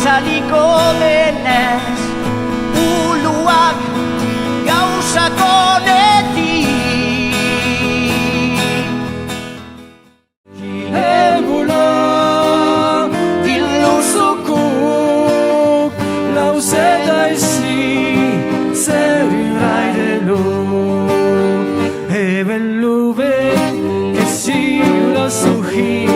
Itzaliko denez uluak gauzak honetik Egula diluzukuk lauzeta izi zer iraidelu Eben lube kesiula suhiu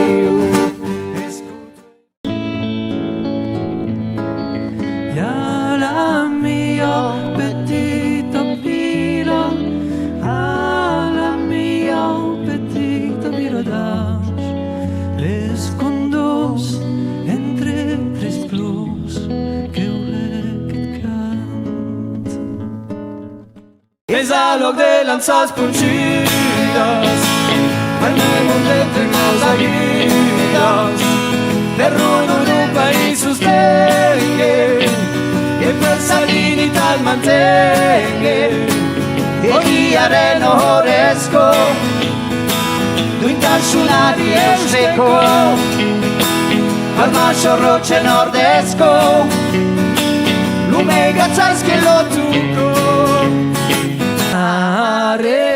Les condos entre tres plors que ureket cant. És a loc de lançar punxides en el món d'entre nos aguides de runo d'un país sostengue que per salinitat mantengue egiaren ohorezko Duintasunari eusteko Almaxorrotzen ordezko Lume gatzaizke lotuko Are